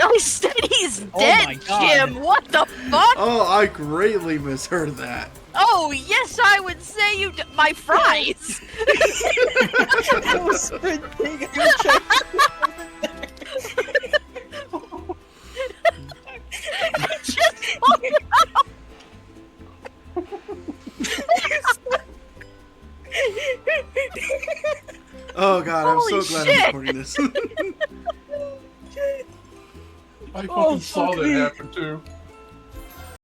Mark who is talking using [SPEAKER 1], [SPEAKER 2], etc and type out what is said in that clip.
[SPEAKER 1] I said he's
[SPEAKER 2] Oh
[SPEAKER 1] dead,
[SPEAKER 2] my God.
[SPEAKER 1] Jim. What the fuck?
[SPEAKER 3] Oh, I greatly misheard that.
[SPEAKER 1] Oh, yes, I would say you. My fries.
[SPEAKER 2] I was sprinting. You checked.
[SPEAKER 1] Just pulled it out.
[SPEAKER 3] Oh god, I'm
[SPEAKER 1] Holy
[SPEAKER 3] so glad
[SPEAKER 1] shit.
[SPEAKER 3] I'm recording this.
[SPEAKER 4] I fucking saw that happen too.